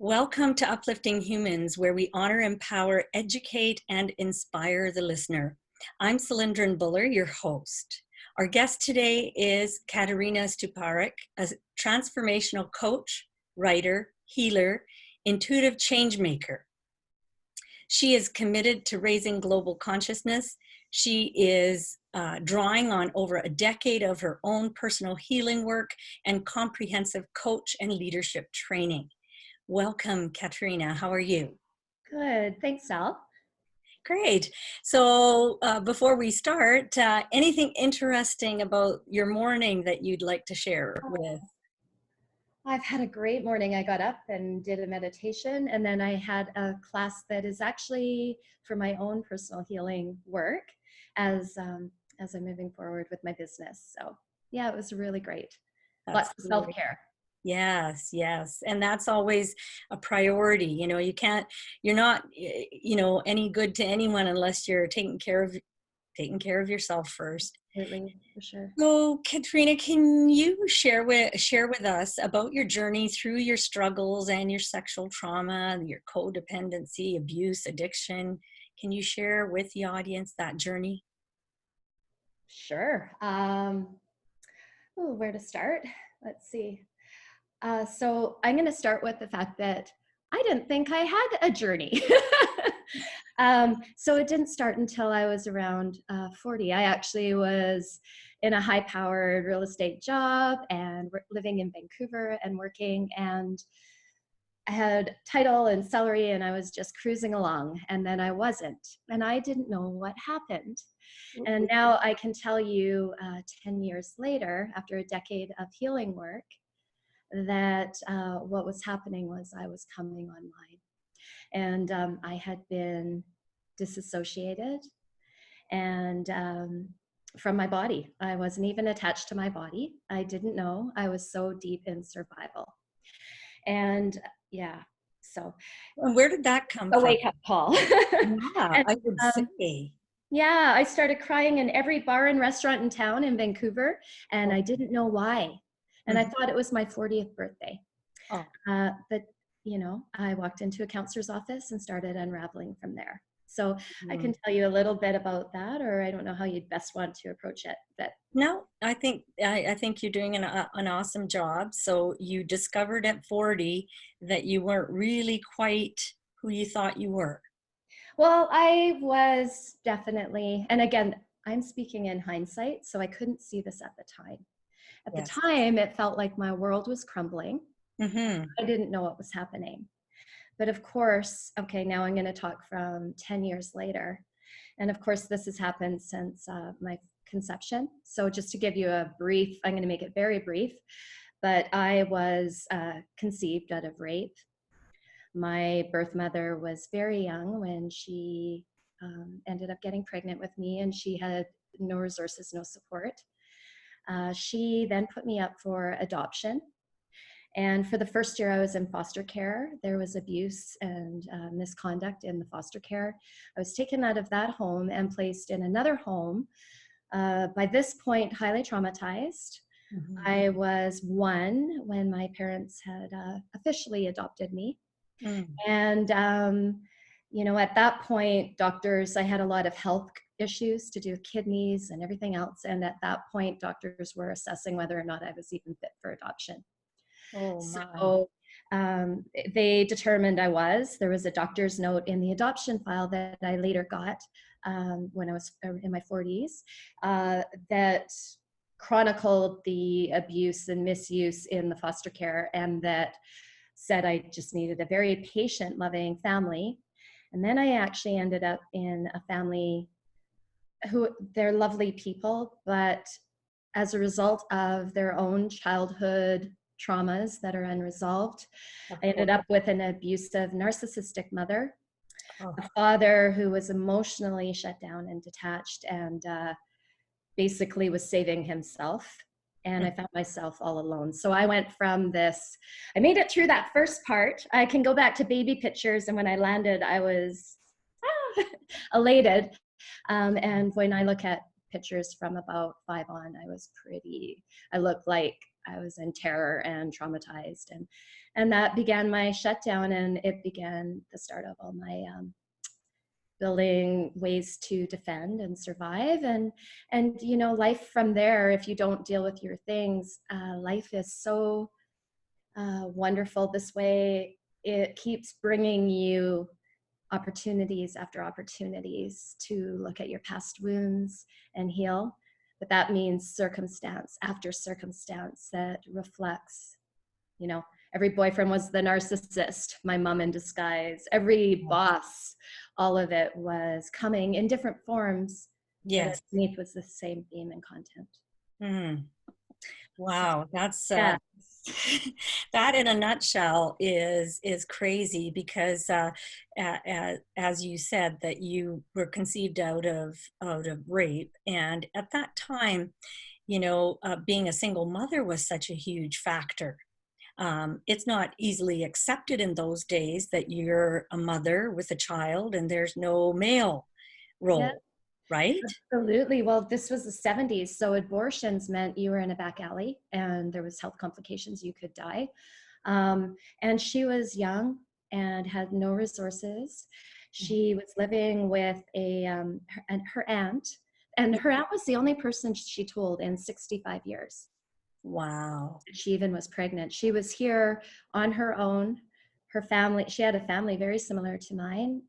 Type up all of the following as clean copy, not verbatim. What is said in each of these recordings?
Welcome to Uplifting Humans, where we honor, empower, educate, and inspire the listener. I'm Cylindrin Buller, your host. Our guest today is Katerina Stuparyk, a transformational coach, writer, healer, intuitive change maker. She is committed to raising global consciousness. She is drawing on over a decade of her own personal healing work and comprehensive coach and leadership training. Welcome, Katerina. How are you? Good. Thanks, Sal. Great. So before we start, anything interesting about your morning that you'd like to share with? I've had a great morning. I got up and did a meditation, and then I had a class that is actually for my own personal healing work as I'm moving forward with my business. So yeah, it was really great. That's Lots of great. self-care. Yes, yes. And that's always a priority. You know, you're not, any good to anyone unless you're taking care of yourself first. Absolutely, for sure. So, Katerina, can you share with us about your journey through your struggles and your sexual trauma, your codependency, abuse, addiction? Can you share with the audience that journey? Sure. Where to start? Let's see. So I'm going to start with the fact that I didn't think I had a journey. So it didn't start until I was around 40. I actually was in a high-powered real estate job and living in Vancouver and working, and I had title and salary, and I was just cruising along, and then I wasn't, and I didn't know what happened. And now I can tell you 10 years later, after a decade of healing work, that what was happening was I was coming online, and I had been disassociated and from my body. I wasn't even attached to my body. I didn't know. I was so deep in survival. And yeah, so And where did that come a from? wake-up call. Yeah, And, I would um, say. yeah, I started crying in every bar and restaurant in town in Vancouver, and I didn't know why. And I thought it was my 40th birthday. Oh, But, I walked into a counselor's office and started unraveling from there. So I can tell you a little bit about that, or I don't know how you'd best want to approach it. But no, I think you're doing an awesome job. So you discovered at 40 that you weren't really quite who you thought you were. well, I was definitely, and again, I'm speaking in hindsight, so I couldn't see this at the time. At the Yes. time, it felt like my world was crumbling. Mm-hmm. I didn't know what was happening. But of course, okay, now I'm going to talk from 10 years later. And of course, this has happened since my conception. So just to give you a brief, I'm going to make it very brief, but I was conceived out of rape. My birth mother was very young when she ended up getting pregnant with me, and she had no resources, no support. She then put me up for adoption. And for the first year I was in foster care, there was abuse and misconduct in the foster care. I was taken out of that home and placed in another home. By this point, highly traumatized. Mm-hmm. I was 1 when my parents had officially adopted me. And, at that point, doctors, I had a lot of health issues to do with kidneys and everything else. And at that point, doctors were assessing whether or not I was even fit for adoption. Oh my. So they determined I was. There was a doctor's note in the adoption file that I later got when I was in my 40s that chronicled the abuse and misuse in the foster care, and that said I just needed a very patient, loving family. And then I actually ended up in a family who, they're lovely people, but as a result of their own childhood traumas that are unresolved, I ended up with an abusive, narcissistic mother, a father who was emotionally shut down and detached, and basically was saving himself. And I found myself all alone. So I went from this, I made it through that first part. I can go back to baby pictures, and when I landed, I was elated. And when I look at pictures from about 5 on, I looked like I was in terror and traumatized, and that began my shutdown, and it began the start of all my building ways to defend and survive, and you know, life from there. If you don't deal with your things, life is so wonderful this way. It keeps bringing you opportunities after opportunities to look at your past wounds and heal. But that means circumstance after circumstance that reflects, you know, every boyfriend was the narcissist, my mom in disguise, every boss, all of it was coming in different forms, but Yes. underneath was the same theme and content. Mm. So, Wow, that's yeah, that in a nutshell is crazy because as you said that you were conceived out of rape, and at that time, being a single mother was such a huge factor. It's not easily accepted in those days that you're a mother with a child and there's no male yeah. role, right? Absolutely. Well, this was the 70s, so abortions meant you were in a back alley and there was health complications, you could die. And she was young and had no resources. She was living with her aunt, and her aunt was the only person she told in 65 years. Wow. She even was pregnant. She was here on her own. Her family, she had a family very similar to mine.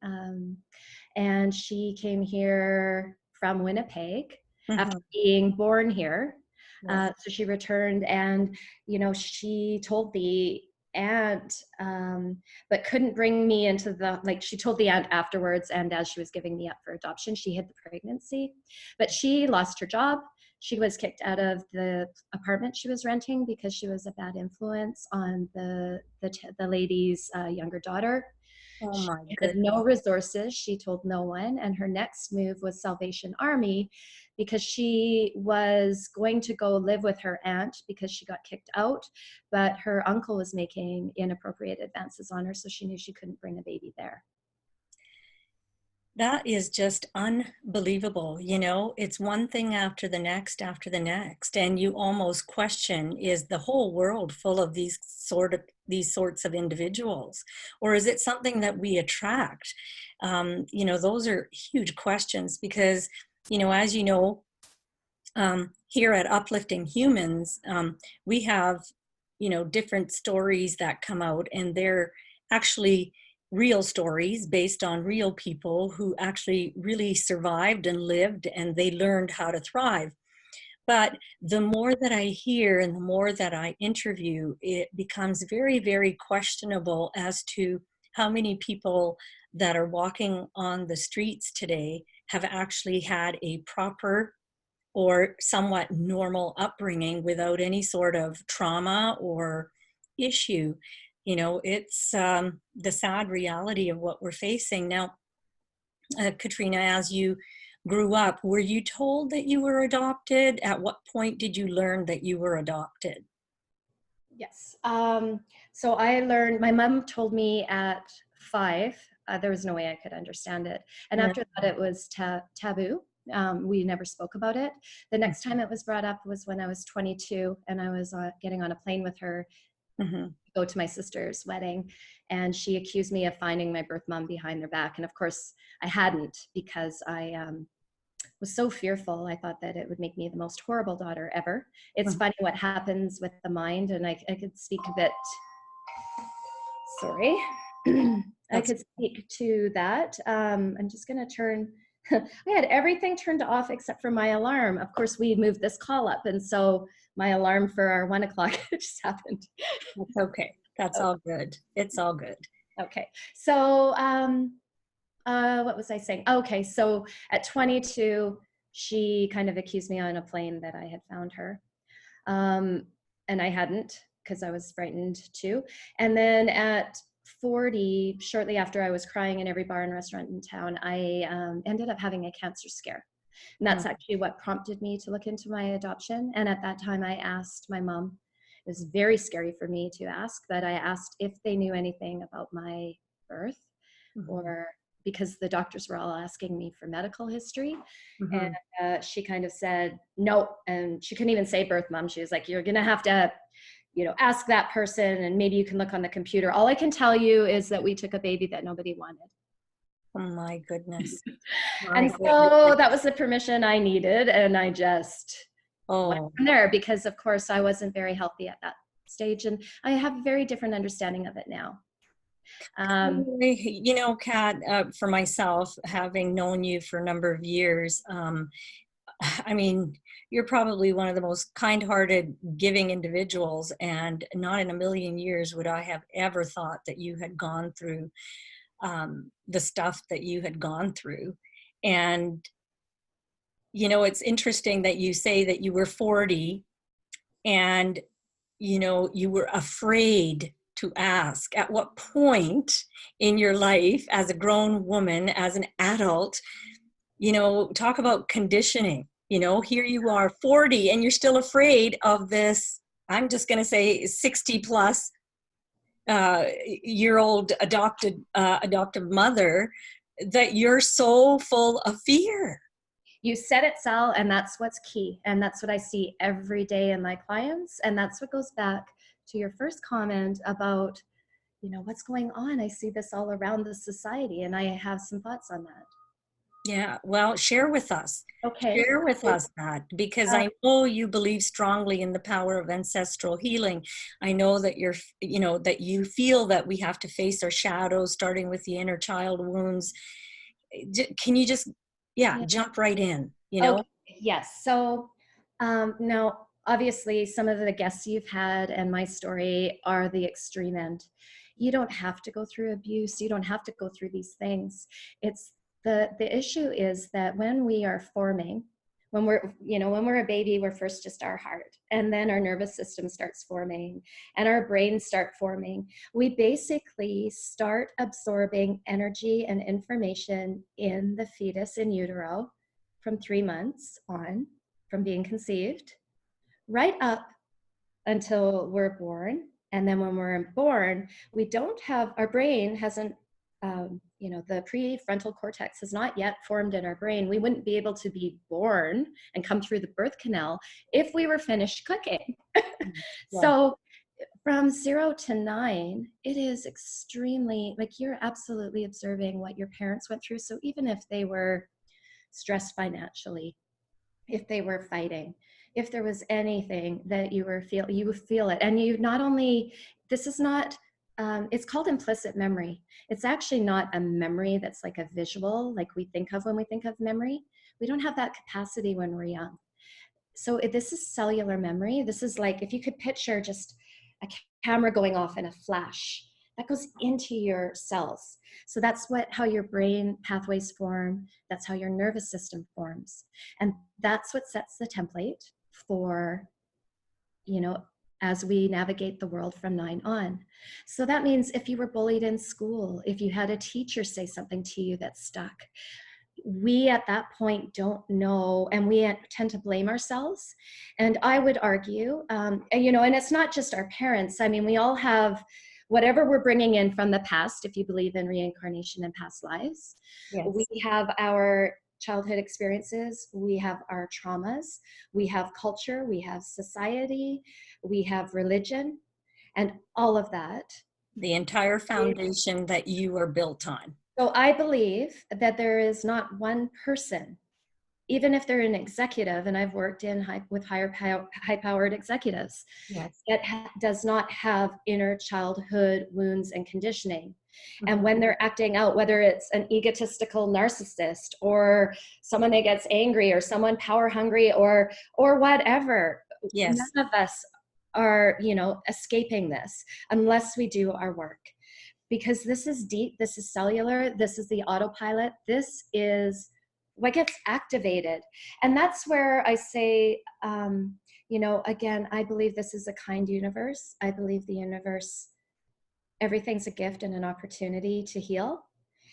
And she came here from Winnipeg after Mhm. being born here. Yes. So she returned, and you know, she told the aunt, but couldn't bring me into the, like, she told the aunt afterwards, and as she was giving me up for adoption, she hid the pregnancy. But she lost her job. She was kicked out of the apartment she was renting because she was a bad influence on the lady's younger daughter. Oh She my had goodness. no resources. She told no one. And her next move was Salvation Army, because she was going to go live with her aunt because she got kicked out. But her uncle was making inappropriate advances on her, so she knew she couldn't bring a baby there. That is just unbelievable. It's one thing after the next, and you almost question, is the whole world full of these sorts of individuals, or is it something that we attract? Those are huge questions because, as you know, here at Uplifting Humans, we have, different stories that come out, and they're actually real stories based on real people who actually really survived and lived, and they learned how to thrive. But the more that I hear and the more that I interview, it becomes very, very questionable as to how many people that are walking on the streets today have actually had a proper or somewhat normal upbringing without any sort of trauma or issue. It's the sad reality of what we're facing now. Katrina, as you grew up, were you told that you were adopted? At what point did you learn that you were adopted? Yes. So I learned, my mom told me at 5. There was no way I could understand it. And Yeah. after that, it was taboo. We never spoke about it. The next time it was brought up was when I was 22, and I was getting on a plane with her Mm-hmm. to go to my sister's wedding. And she accused me of finding my birth mom behind their back. And of course, I hadn't, because I was so fearful. I thought that it would make me the most horrible daughter ever. It's funny what happens with the mind, and I could speak a bit, sorry. I That's could speak to that. I'm just gonna turn, I had everything turned off except for my alarm. Of course, we moved this call up, and so my alarm for our 1 o'clock just happened. that's okay. That's all good. It's all good. Okay, so what was I saying? Okay, so at 22, she kind of accused me on a plane that I had found her. And I hadn't, because I was frightened too. And then at 40, shortly after I was crying in every bar and restaurant in town, I ended up having a cancer scare. And that's actually what prompted me to look into my adoption. And at that time, I asked my mom, it was very scary for me to ask, but I asked if they knew anything about my birth Mm-hmm. or because the doctors were all asking me for medical history. Mhm. And she kind of said, no. And she couldn't even say birth mom. She was like, you're going to have to, ask that person, and maybe you can look on the computer. All I can tell you is that we took a baby that nobody wanted. Oh my goodness. My And goodness. so that was the permission I needed. And I just went Oh, from there, because of course I wasn't very healthy at that stage. And I have a very different understanding of it now. Kat, for myself, having known you for a number of years, I mean, you're probably one of the most kind-hearted, giving individuals, and not in a million years would I have ever thought that you had gone through the stuff that you had gone through. And, it's interesting that you say that you were 40 and, you were afraid to ask. At what point in your life, as a grown woman, as an adult, talk about conditioning. Here you are 40 and you're still afraid of this, I'm just going to say 60 plus year old adoptive mother, that you're so full of fear. You said it, Sal, and that's what's key. And that's what I see every day in my clients. And that's what goes back to your first comment about, what's going on. I see this all around the society, and I have some thoughts on that. Yeah, well, share with us. Okay. Share with us that, because I know you believe strongly in the power of ancestral healing. I know that that you feel that we have to face our shadows, starting with the inner child wounds. Can you just, jump right in, Okay. Yes. So now, obviously, some of the guests you've had and my story are the extreme end. You don't have to go through abuse. You don't have to go through these things. It's the issue is that when we are forming, when we're a baby, we're first just our heart, and then our nervous system starts forming, and our brains start forming. We basically start absorbing energy and information in the fetus in utero from 3 months on, from being conceived, right up until we're born. And then when we're born, we don't have, our brain hasn't, the prefrontal cortex has not yet formed in our brain. We wouldn't be able to be born and come through the birth canal if we were finished cooking. Yeah. So from 0 to 9, it is extremely, like, you're absolutely observing what your parents went through. So even if they were stressed financially, if they were fighting, if there was anything that you would feel it. And you not only, this is not, it's called implicit memory. It's actually not a memory that's like a visual, like we think of when we think of memory. We don't have that capacity when we're young. So this is cellular memory. This is like, if you could picture just a camera going off in a flash, that goes into your cells. So that's how your brain pathways form. That's how your nervous system forms. And that's what sets the template for, as we navigate the world from 9 on. So that means if you were bullied in school, if you had a teacher say something to you that stuck, we at that point don't know, and we tend to blame ourselves. And I would argue, and it's not just our parents. I mean, we all have whatever we're bringing in from the past, if you believe in reincarnation and past lives. Yes. We have our childhood experiences, we have our traumas, we have culture, we have society, we have religion, and all of that. The entire foundation that you are built on. So I believe that there is not one person, even if they're an executive, and I've worked with high-powered executives, Yes. that does not have inner childhood wounds and conditioning. Mm-hmm. And when they're acting out, whether it's an egotistical narcissist or someone that gets angry or someone power hungry or whatever, yes. None of us are, escaping this unless we do our work. Because this is deep, this is cellular, this is the autopilot, this is what gets activated. And that's where I say, again, I believe this is a kind universe. I believe the universe, everything's a gift and an opportunity to heal.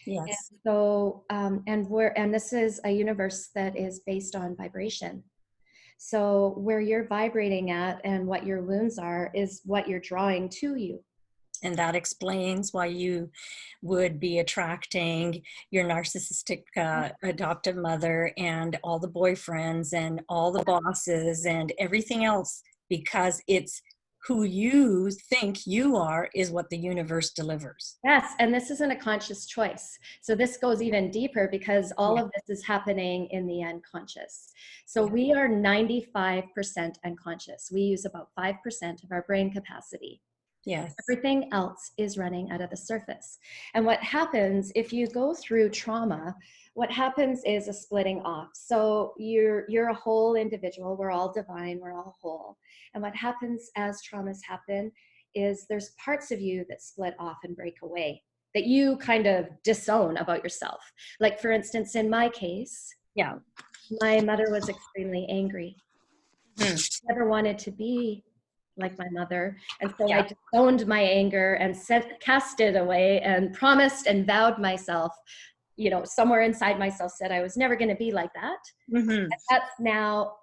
Yes. And so, and this is a universe that is based on vibration. So where you're vibrating at and what your wounds are is what you're drawing to you. And that explains why you would be attracting your narcissistic adoptive mother and all the boyfriends and all the bosses and everything else, because it's who you think you are is what the universe delivers. Yes, and this isn't a conscious choice. So this goes even deeper because all Yeah. of this is happening in the unconscious. So Yeah. we are 95% unconscious. We use about 5% of our brain capacity. Yes. Everything else is running out of the surface. And what happens if you go through trauma, what happens is a splitting off. So you're a whole individual. We're all divine. We're all whole. And what happens as traumas happen is there's parts of you that split off and break away, that you kind of disown about yourself. Like, for instance, in my case, Yeah. my mother was extremely angry. Hmm. Never wanted to be like my mother. And so I Yeah. disowned my anger and cast it away and promised and vowed myself, somewhere inside myself said I was never going to be like that. Hmm. And that's now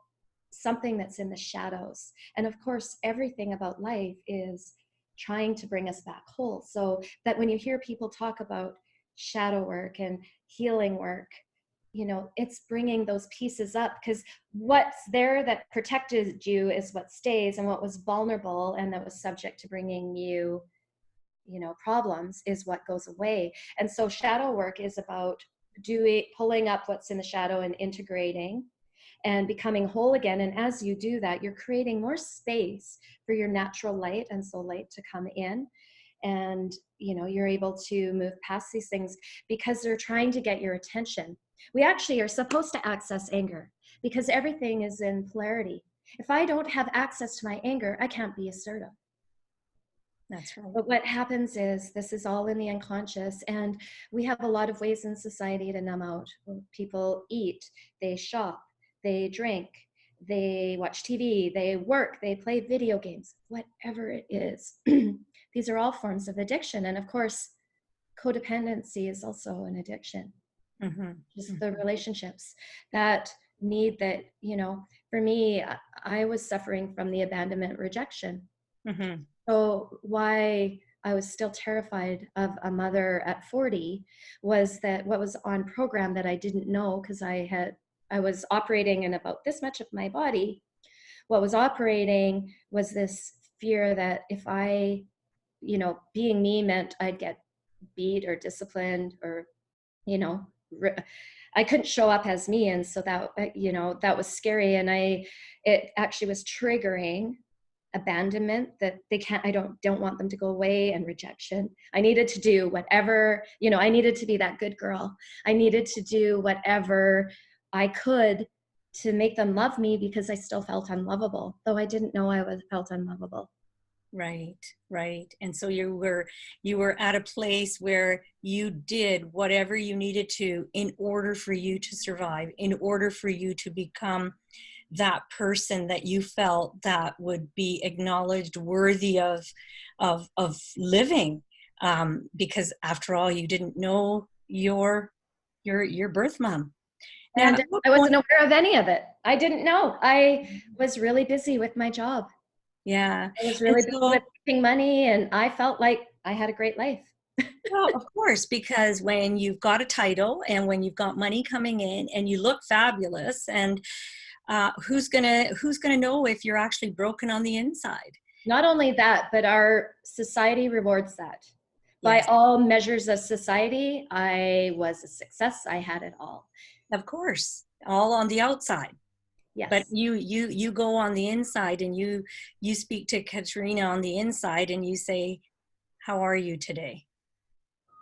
something that's in the shadows. And of course, everything about life is trying to bring us back whole. So that when you hear people talk about shadow work and healing work, it's bringing those pieces up, because what's there that protected you is what stays, and what was vulnerable and that was subject to bringing you problems is what goes away. And so shadow work is about pulling up what's in the shadow and integrating and becoming whole again. And as you do that, you're creating more space for your natural light and soul light to come in. And you're able to move past these things because they're trying to get your attention. We actually are supposed to access anger because everything is in polarity. If I don't have access to my anger, I can't be assertive. That's right. But what happens is this is all in the unconscious, and we have a lot of ways in society to numb out. People eat, they shop, they drink, they watch TV, they work, they play video games, whatever it is. These are all forms of addiction. And of course, codependency is also an addiction. Hmm. Just the relationships that need that, for me, I was suffering from the abandonment rejection. Hmm. So why I was still terrified of a mother at 40 was that what was on program that I didn't know, because I was operating in about this much of my body. What was operating was this fear that if I, being me meant I'd get beat or disciplined or, you know, I couldn't show up as me. And so that, that was scary. And it actually was triggering abandonment, that I don't want them to go away, and rejection. I needed to do whatever, I needed to be that good girl. I needed to do whatever I could to make them love me, because I still felt unlovable, though I didn't know felt unlovable. Right, right. And so you were at a place where you did whatever you needed to in order for you to survive, in order for you to become that person that you felt that would be acknowledged worthy of living. Because after all, you didn't know your birth mom. Now, And at what I point? wasn't aware of any of it. I didn't know. I was really busy with my job. Yeah. I was And really busy with so, making money, and I felt like I had a great life. well, of course, because when you've got a title and when you've got money coming in and you look fabulous, and who's gonna know if you're actually broken on the inside? Not only that, but our society rewards that. By Yes, all measures of society, I was a success. I had it all. of course, all on the outside. But Yes. you go on the inside and you speak to Katerina on the inside and you say, "How are you today?"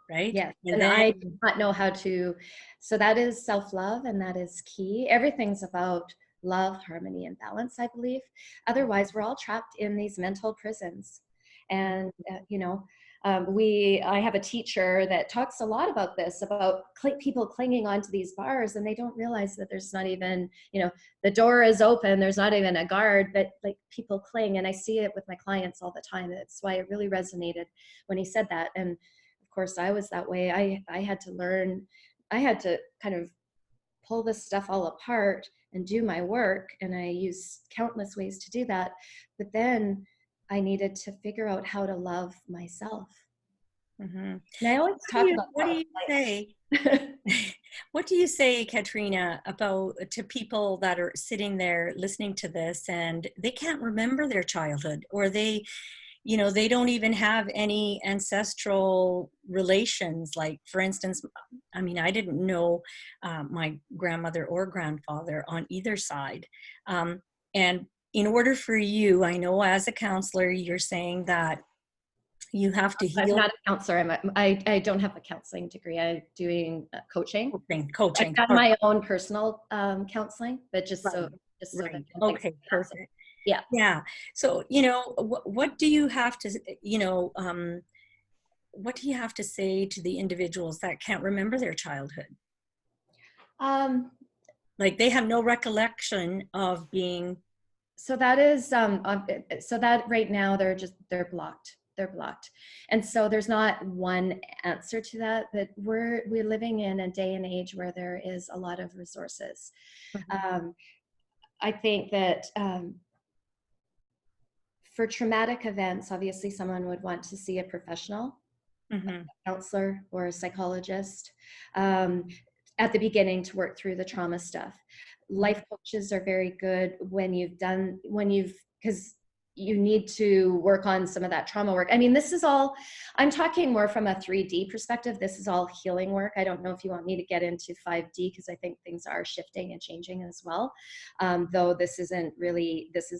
Right? Yes. And And then I did not know how to. So that is self-love, and that is key. Everything's about love, harmony, and balance, I believe. Otherwise, we're all trapped in these mental prisons. And, I have a teacher that talks a lot about this, about people clinging onto these bars, and they don't realize that there's not even, the door is open, there's not even a guard, but like people cling. And I see it with my clients all the time. That's why it really resonated when he said that. And of course I was that way. I had to learn, I had to kind of pull this stuff all apart and do my work. And I use countless ways to do that. But then I needed to figure out how to love myself. Mm-hmm. And I always talk about What do you say? that. What do you say, Katerina, about to people that are sitting there listening to this and they can't remember their childhood, or they, they don't even have any ancestral relations? Like, for instance, I mean, I didn't know my grandmother or grandfather on either side. And in order for you, I know as a counselor, you're saying that you have to I'm heal. not a counselor. I don't have a counseling degree. I'm doing coaching. I've Coaching. done my own personal counseling, but Right. just so that Right. don't think Okay. I'm a counselor. Perfect. Yeah. Yeah. So, what do you have to, what do you have to say to the individuals that can't remember their childhood? Um, Like they have no recollection of being. so that is so that right now they're blocked. They're blocked, and so there's not one answer to that. But we're living in a day and age where there is a lot of resources. Um, I think that for traumatic events, obviously someone would want to see a professional, Mm-hmm. a counselor or a psychologist um, at the beginning to work through the trauma stuff. Life coaches are very good because you need to work on some of that trauma work. I mean, this is all, I'm talking more from a 3D perspective. This is all healing work. I don't know if you want me to get into 5D because I think things are shifting and changing as well. Though this is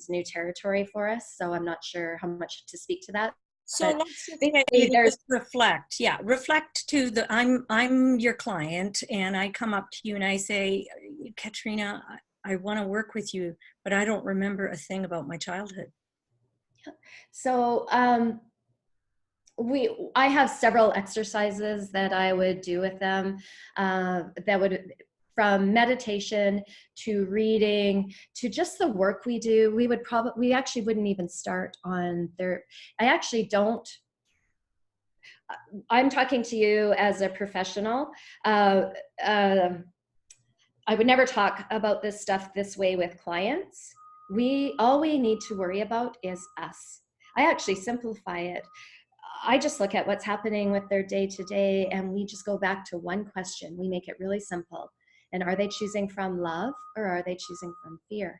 new territory for us. So I'm not sure how much to speak to that. So But let's just get basically you to there's just reflect. Yeah, reflect to the I'm your client, and I come up to you and I say, Katrina, I want to work with you, but I don't remember a thing about my childhood. so I have several exercises that I would do with them that would, from meditation to reading to just the work we do. We actually wouldn't even start on their, I actually don't, I'm talking to you as a professional. Uh, uh, I would never talk about this stuff this way with clients. All we need to worry about is us. I actually simplify it. I just look at what's happening with their day to day, and we just go back to one question. We make it really simple. And are they choosing from love, or are they choosing from fear?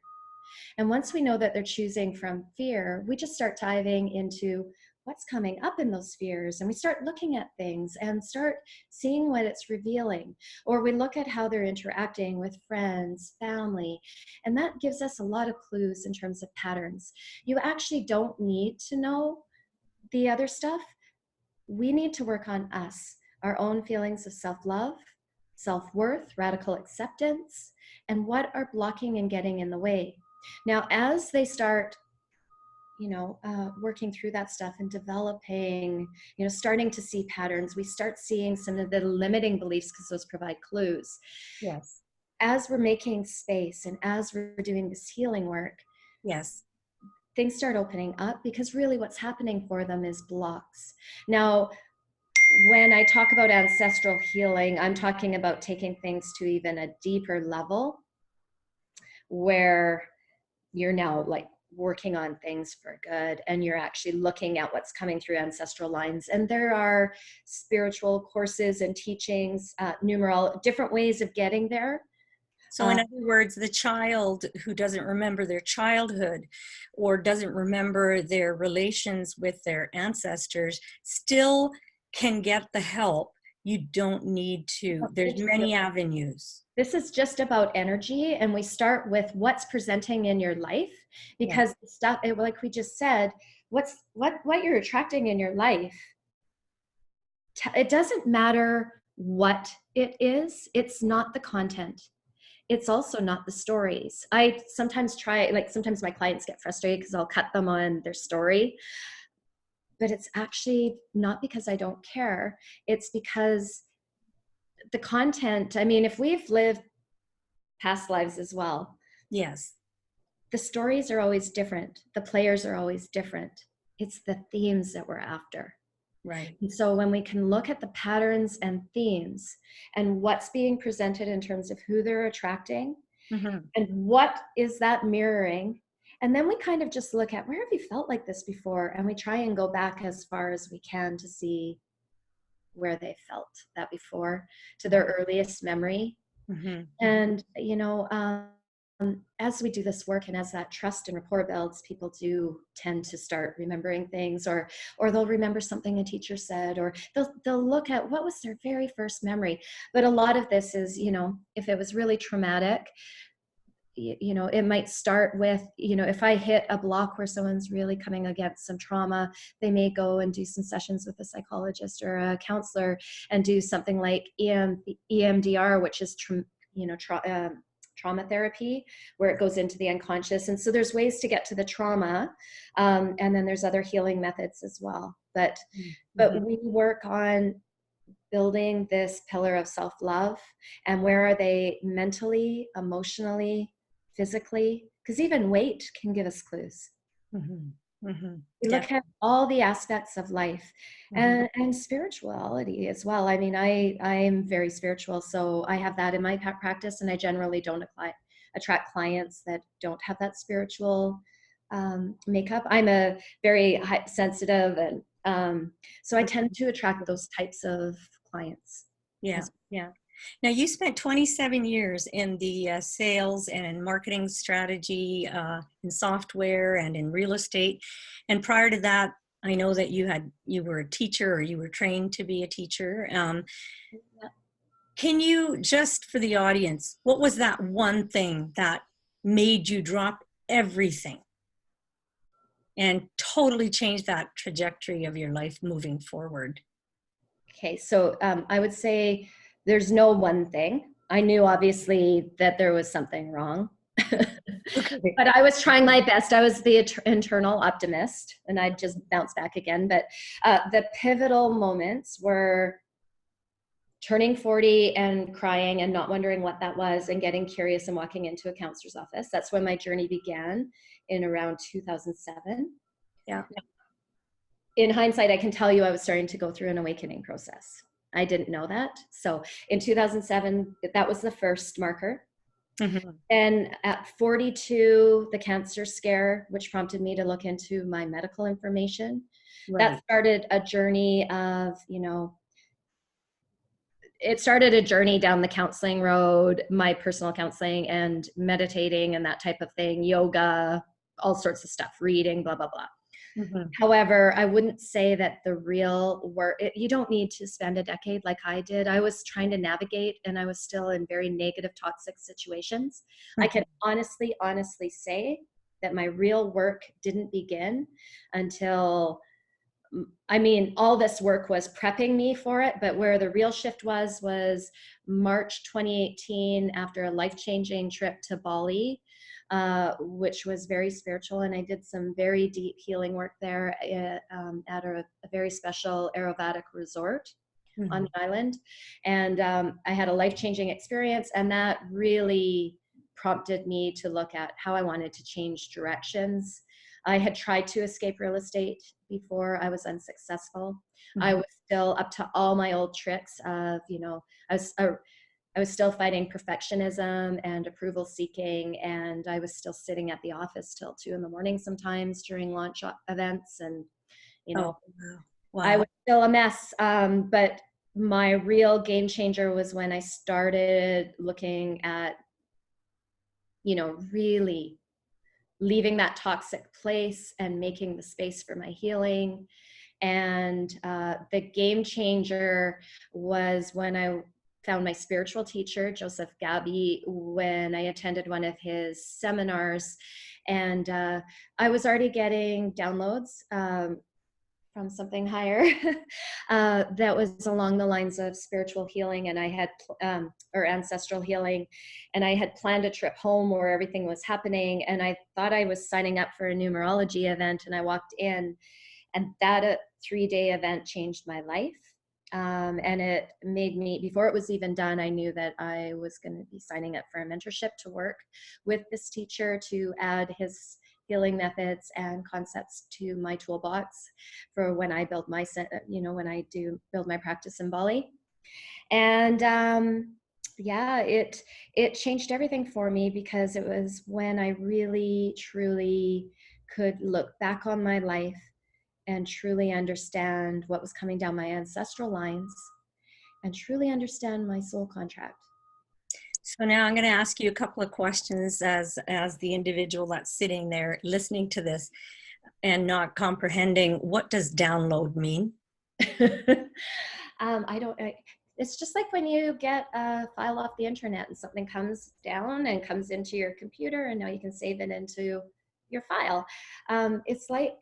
And once we know that they're choosing from fear, we just start diving into what's coming up in those fears. And we start looking at things and start seeing what it's revealing. Or we look at how they're interacting with friends, family. And that gives us a lot of clues in terms of patterns. You actually don't need to know the other stuff. We need to work on us, our own feelings of self-love, self-worth, radical acceptance, and what are blocking and getting in the way. Now, as they start, working through that stuff and developing, starting to see patterns, we start seeing some of the limiting beliefs because those provide clues. Yes. As we're making space and as we're doing this healing work, Yes. things start opening up because really what's happening for them is blocks. Now, when I talk about ancestral healing, I'm talking about taking things to even a deeper level where you're now like working on things for good and you're actually looking at what's coming through ancestral lines. And there are spiritual courses and teachings, different ways of getting there. So in other words, the child who doesn't remember their childhood or doesn't remember their relations with their ancestors still can get the help. You don't need to. There's many avenues. This is just about energy, and we start with what's presenting in your life, because Yeah. stuff, like we just said, what you're attracting in your life, it doesn't matter what it is. It's not the content. It's also not the stories. I sometimes sometimes my clients get frustrated because I'll cut them on their story, but it's actually not because I don't care. It's because the content, I mean, if we've lived past lives as well, Yes. the stories are always different. The players are always different. It's the themes that we're after. Right. And so when we can look at the patterns and themes and what's being presented in terms of who they're attracting, Mm-hmm. and what is that mirroring, And then we kind of just look at, where have you felt like this before? And we try and go back as far as we can to see where they felt that before, to their earliest memory. Mm-hmm. And, as we do this work and as that trust and rapport builds, people do tend to start remembering things, or they'll remember something a teacher said, or they'll look at what was their very first memory. But a lot of this is, if it was really traumatic, it might start with, if I hit a block where someone's really coming against some trauma, they may go and do some sessions with a psychologist or a counselor and do something like EMDR, which is trauma therapy, where it goes into the unconscious. And so there's ways to get to the trauma, and then there's other healing methods as well. But we work on building this pillar of self-love, and where are they mentally, emotionally, physically, because even weight can give us clues. Mm-hmm. Mm-hmm. We look at all the aspects of life, Mm-hmm. and spirituality as well. I mean, I am very spiritual, so I have that in my practice, and I generally don't attract clients that don't have that spiritual makeup. I'm a very sensitive, and so I tend to attract those types of clients. Yeah, yeah. Now, you spent 27 years in the sales and in marketing strategy, in software and in real estate. And prior to that, I know that you were a teacher, or you were trained to be a teacher. Can you, just for the audience, what was that one thing that made you drop everything and totally change that trajectory of your life moving forward? Okay, so I would say there's no one thing. I knew obviously that there was something wrong, Okay. but I was trying my best. I was the internal optimist, and I'd just bounce back again. But the pivotal moments were turning 40 and crying and not wondering what that was, and getting curious and walking into a counselor's office. That's when my journey began, in around 2007. Yeah. In hindsight, I can tell you I was starting to go through an awakening process. I didn't know that. So in 2007, that was the first marker. Mm-hmm. And at 42, the cancer scare, which prompted me to look into my medical information. Right. That started a journey of, it started a journey down the counseling road, my personal counseling and meditating and that type of thing, yoga, all sorts of stuff, reading, blah, blah, blah. Mm-hmm. However, I wouldn't say that the real work, you don't need to spend a decade like I did. I was trying to navigate, and I was still in very negative, toxic situations. I can honestly say that my real work didn't begin until, all this work was prepping me for it, but where the real shift was March 2018, after a life-changing trip to Bali, which was very spiritual. And I did some very deep healing work there at a very special Ayurvedic resort on the island. And I had a life-changing experience, and that really prompted me to look at how I wanted to change directions. I had tried to escape real estate before. I was unsuccessful. I was still up to all my old tricks of, I was still fighting perfectionism and approval seeking, and I was still sitting at the office till 2 a.m. sometimes during launch events, and Oh, wow. I was still a mess. But my real game changer was when I started looking at, really leaving that toxic place and making the space for my healing. And the game changer was when I found my spiritual teacher, Joseph Gabby, when I attended one of his seminars. And I was already getting downloads from something higher that was along the lines of spiritual healing, and I had or ancestral healing, and I had planned a trip home where everything was happening, and I thought I was signing up for a numerology event, and I walked in, and that 3-day event changed my life. And it made me, before it was even done, I knew that I was going to be signing up for a mentorship to work with this teacher to add his healing methods and concepts to my toolbox for when I build my, when I do build my practice in Bali. And Yeah, it changed everything for me, because it was when I really truly could look back on my life and truly understand what was coming down my ancestral lines and truly understand my soul contract. So now I'm going to ask you a couple of questions as the individual that's sitting there listening to this and not comprehending. What does download mean? I don't. It's just like when you get a file off the internet and something comes down and comes into your computer, and now you can save it into your file. It's like,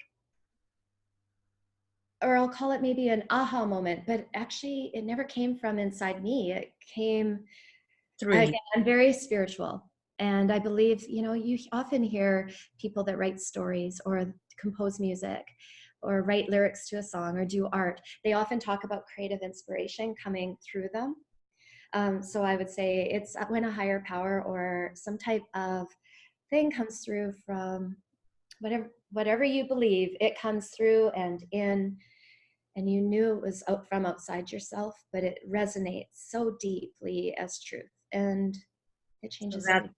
or I'll call it maybe an aha moment, but actually, it never came from inside me. It came, Through again, you. I'm very spiritual. And I believe, you often hear people that write stories or compose music or write lyrics to a song or do art. They often talk about creative inspiration coming through them. So I would say it's when a higher power or some type of thing comes through from whatever you believe, it comes through and in, and you knew it was out from outside yourself, but it resonates so deeply as truth, and it So changes that everything.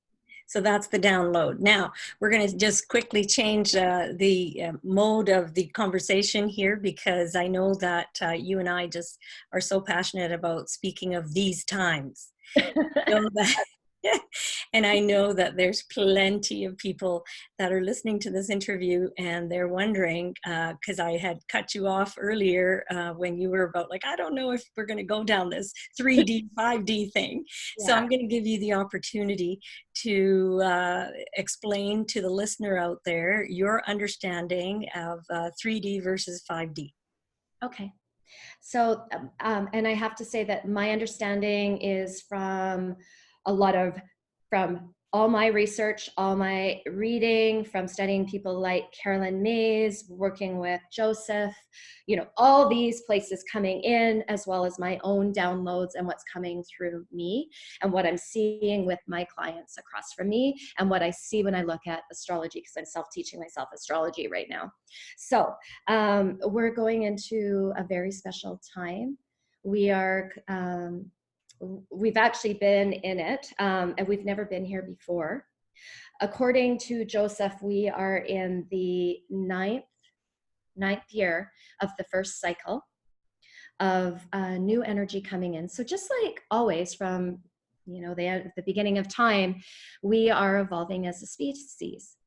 so that's the download. Now we're going to just quickly change the mode of the conversation here, because I know that you and I just are so passionate about speaking of these times. Know that and I know that there's plenty of people that are listening to this interview and they're wondering, because I had cut you off earlier when you were about like, I don't know if we're going to go down this 3D, 5D thing. So Yeah. I'm going to give you the opportunity to explain to the listener out there your understanding of 3D versus 5D. Okay. So, and I have to say that my understanding is from from all my research, all my reading, from studying people like Carolyn Mays, working with Joseph, all these places coming in, as well as my own downloads and what's coming through me and what I'm seeing with my clients across from me and what I see when I look at astrology, because I'm self-teaching myself astrology right now. So we're going into a very special time. We've actually been in it, and we've never been here before. According to Joseph, we are in the ninth year of the first cycle of new energy coming in. So just like always, from the beginning of time, we are evolving as a species.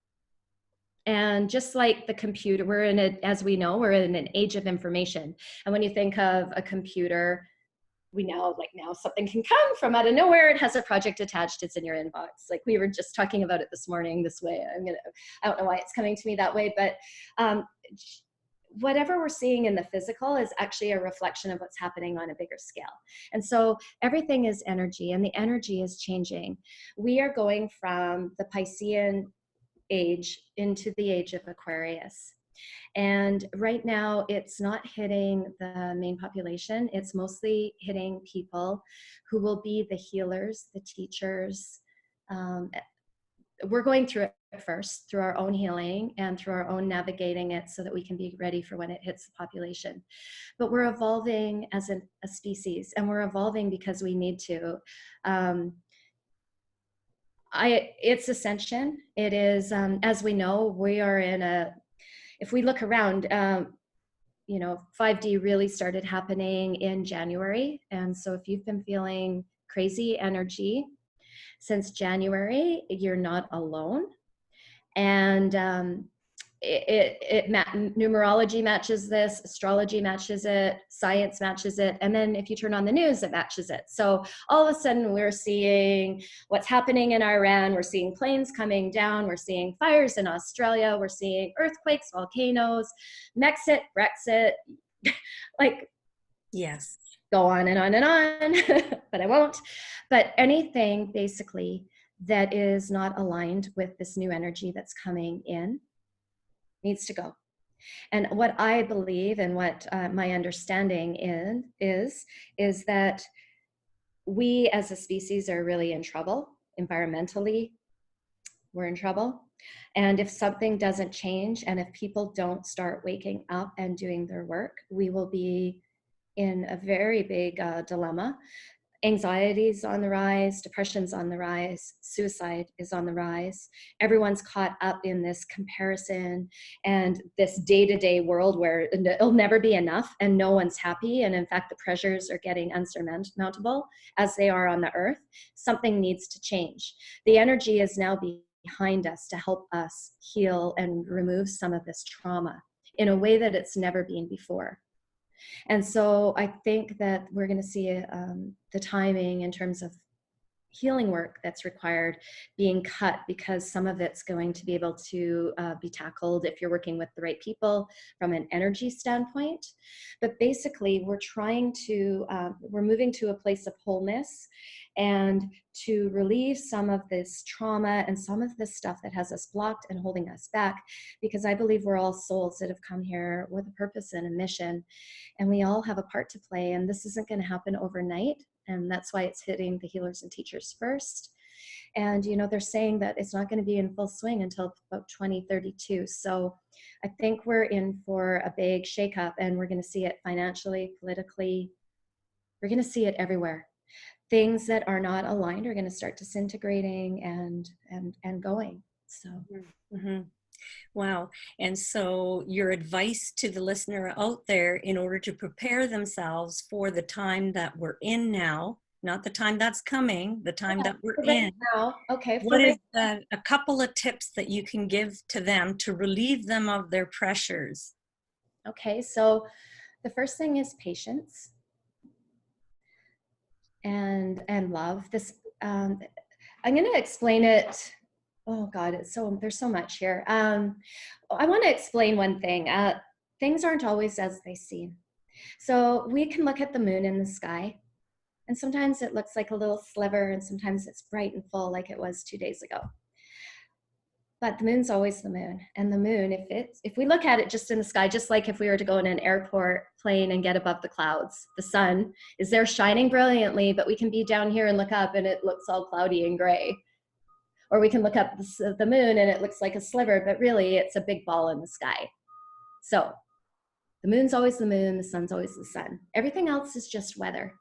And just like the computer, as we know, we're in an age of information. And when you think of a computer, we know, like, now something can come from out of nowhere. It has a project attached. It's in your inbox. Like we were just talking about it this morning this way. I don't know why it's coming to me that way, but whatever we're seeing in the physical is actually a reflection of what's happening on a bigger scale. And so everything is energy, and the energy is changing. We are going from the Piscean age into the age of Aquarius. And right now, it's not hitting the main population. It's mostly hitting people who will be the healers, the teachers. We're going through it first, through our own healing and through our own navigating it so that we can be ready for when it hits the population. But we're evolving as a species, and we're evolving because we need to. It's ascension. It is, as we know, we are if we look around, 5D really started happening in January. And so if you've been feeling crazy energy since January, you're not alone. And numerology matches this, astrology matches it, science matches it, and then if you turn on the news, it matches it. So all of a sudden we're seeing what's happening in Iran, we're seeing planes coming down, we're seeing fires in Australia, we're seeing earthquakes, volcanoes, Mexit, Brexit, like, Yes. go on and on and on, but I won't. But anything basically that is not aligned with this new energy that's coming in needs to go. And what I believe and what my understanding is that we as a species are really in trouble. Environmentally, we're in trouble. And if something doesn't change, and if people don't start waking up and doing their work, we will be in a very big dilemma. Anxiety's on the rise, depression's on the rise, suicide is on the rise. Everyone's caught up in this comparison and this day-to-day world where it'll never be enough and no one's happy. And in fact, the pressures are getting unsurmountable as they are on the earth. Something needs to change. The energy is now behind us to help us heal and remove some of this trauma in a way that it's never been before. And so I think that we're going to see the timing in terms of healing work that's required being cut, because some of it's going to be able to be tackled if you're working with the right people from an energy standpoint. But basically, we're moving to a place of wholeness and to relieve some of this trauma and some of this stuff that has us blocked and holding us back, because I believe we're all souls that have come here with a purpose and a mission, and we all have a part to play, and this isn't going to happen overnight. And that's why it's hitting the healers and teachers first. And, they're saying that it's not going to be in full swing until about 2032. So I think we're in for a big shakeup, and we're going to see it financially, politically. We're going to see it everywhere. Things that are not aligned are going to start disintegrating and going. So. Mm-hmm. Wow. And so your advice to the listener out there, in order to prepare themselves for the time that we're in now, not the time that's coming, the time that we're in now. Okay. What is a couple of tips that you can give to them to relieve them of their pressures? Okay. So the first thing is patience and love. This, I'm going to explain it. Oh God, there's so much here. I want to explain one thing. Things aren't always as they seem. So we can look at the moon in the sky, and sometimes it looks like a little sliver, and sometimes it's bright and full like it was 2 days ago. But the moon's always the moon. And the moon, if we look at it just in the sky, just like if we were to go in an airport plane and get above the clouds, the sun is there shining brilliantly, but we can be down here and look up and it looks all cloudy and gray. Or we can look up the moon and it looks like a sliver, but really it's a big ball in the sky. So the moon's always the moon, the sun's always the sun. Everything else is just weather.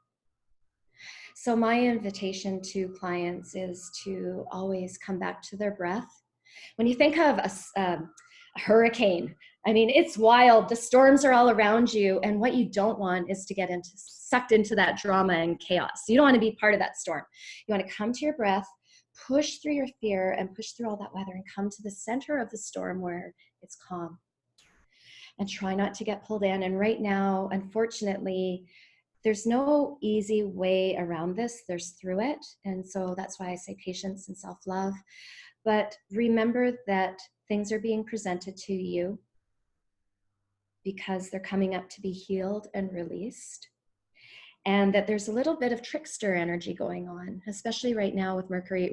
So my invitation to clients is to always come back to their breath. When you think of a hurricane, I mean, it's wild. The storms are all around you. And what you don't want is to get sucked into that drama and chaos. You don't want to be part of that storm. You want to come to your breath, push through your fear and push through all that weather and come to the center of the storm where it's calm. And try not to get pulled in. And right now, unfortunately, there's no easy way around this. There's through it. And so that's why I say patience and self-love. But remember that things are being presented to you because they're coming up to be healed and released. And that there's a little bit of trickster energy going on, especially right now with Mercury.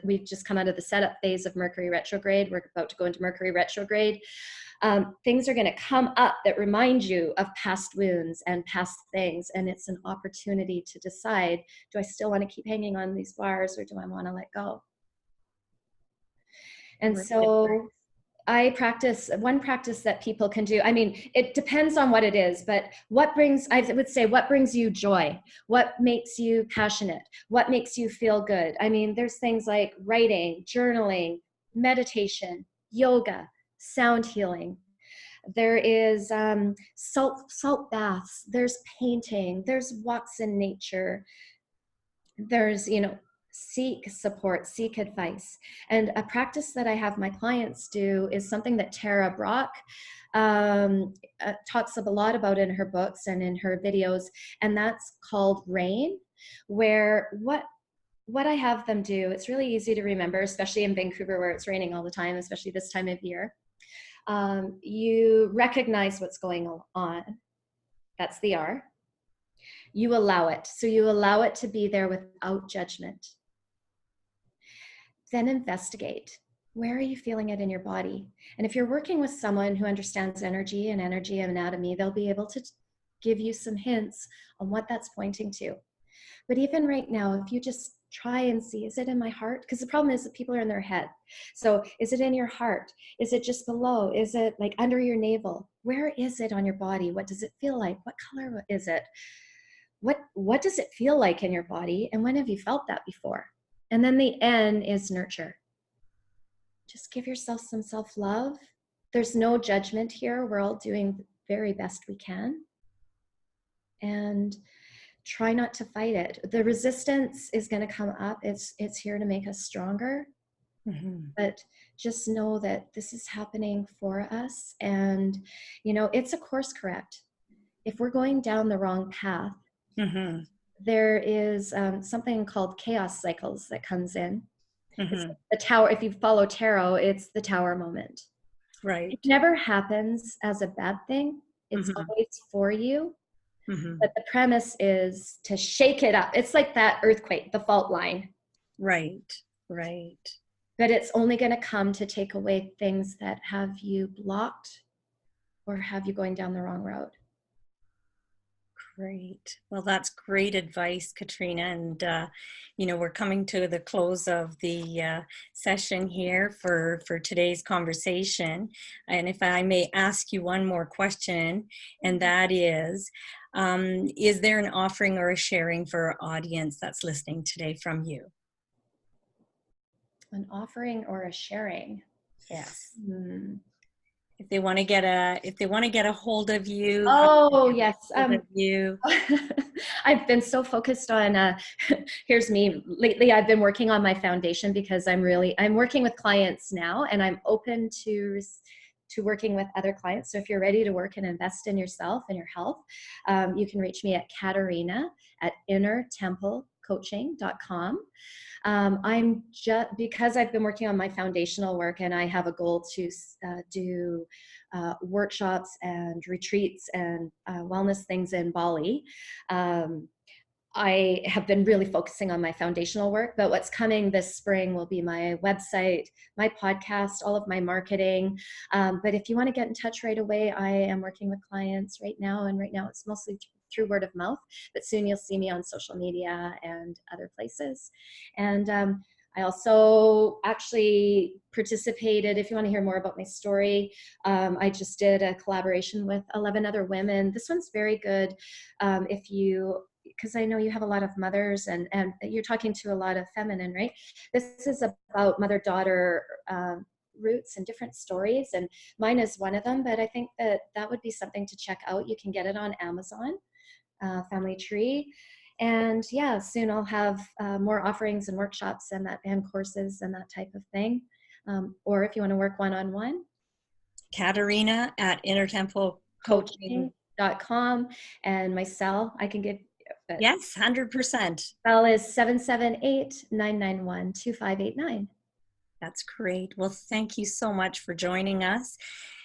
We've just come out of the setup phase of Mercury retrograde. We're about to go into Mercury retrograde. Things are going to come up that remind you of past wounds and past things. And it's an opportunity to decide, do I still want to keep hanging on these bars or do I want to let go? And so I practice one practice that people can do. I mean, it depends on what it is, but what brings you joy? What makes you passionate? What makes you feel good? I mean, there's things like writing, journaling, meditation, yoga, sound healing. There is salt baths, there's painting, there's walks in nature. There's, seek support, seek advice. And a practice that I have my clients do is something that Tara Brock talks a lot about in her books and in her videos, and that's called RAIN, where what I have them do, it's really easy to remember, especially in Vancouver where it's raining all the time, especially this time of year. You recognize what's going on. That's the R. You allow it. So you allow it to be there without judgment. Then investigate. Where are you feeling it in your body? And if you're working with someone who understands energy and energy anatomy, they'll be able to give you some hints on what that's pointing to. But even right now, if you just try and see, is it in my heart? Because the problem is that people are in their head. So is it in your heart? Is it just below? Is it like under your navel? Where is it on your body? What does it feel like? What color is it? what does it feel like in your body? And when have you felt that before? And then the N is nurture. Just give yourself some self-love. There's no judgment here. We're all doing the very best we can. And try not to fight it. The resistance is going to come up. It's here to make us stronger. But just know that this is happening for us. And, it's a course correct. If we're going down the wrong path, there is something called chaos cycles that comes in. It's the tower. If you follow tarot, it's the tower moment. Right. It never happens as a bad thing. It's always for you. But the premise is to shake it up. It's like that earthquake, the fault line. Right. Right. But it's only going to come to take away things that have you blocked or have you going down the wrong road. Great. Well, that's great advice, Katerina. And, we're coming to the close of the session here for today's conversation. And if I may ask you one more question, and that is there an offering or a sharing for our audience that's listening today from you? An offering or a sharing? Yes. If they want to get a hold of you. Oh, yes. Of you. I've been so focused on, here's me. Lately, I've been working on my foundation because I'm working with clients now, and I'm open to working with other clients. So if you're ready to work and invest in yourself and your health, you can reach me at Katerina at innertemplecoaching.com. Because I've been working on my foundational work, and I have a goal to do workshops and retreats and wellness things in Bali. I have been really focusing on my foundational work, but what's coming this spring will be my website, my podcast, all of my marketing. But if you want to get in touch right away, I am working with clients right now, and right now it's mostly through word of mouth, but soon you'll see me on social media and other places. And I also actually participated, if you want to hear more about my story, I just did a collaboration with 11 other women. This one's very good because I know you have a lot of mothers and you're talking to a lot of feminine, right? This is about mother-daughter roots and different stories, and mine is one of them, but I think that would be something to check out. You can get it on Amazon, Family Tree. And yeah, soon I'll have more offerings and workshops and courses and that type of thing. Or if you want to work one-on-one, Katerina at innertemplecoaching.com. and my cell, I can give. Yes, 100%. Cell is 778-991-2589. That's great. Well, thank you so much for joining us.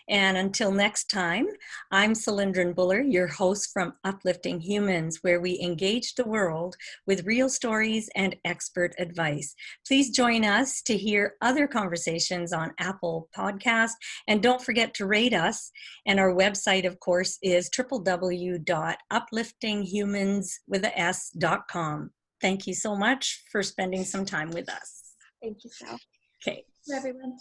And until next time, I'm Cylindrin Buller, your host from Uplifting Humans, where we engage the world with real stories and expert advice. Please join us to hear other conversations on Apple Podcasts, and don't forget to rate us. And our website, of course, is www.upliftinghumans.com. Thank you so much for spending some time with us. Thank you, Sal. Okay. Everyone.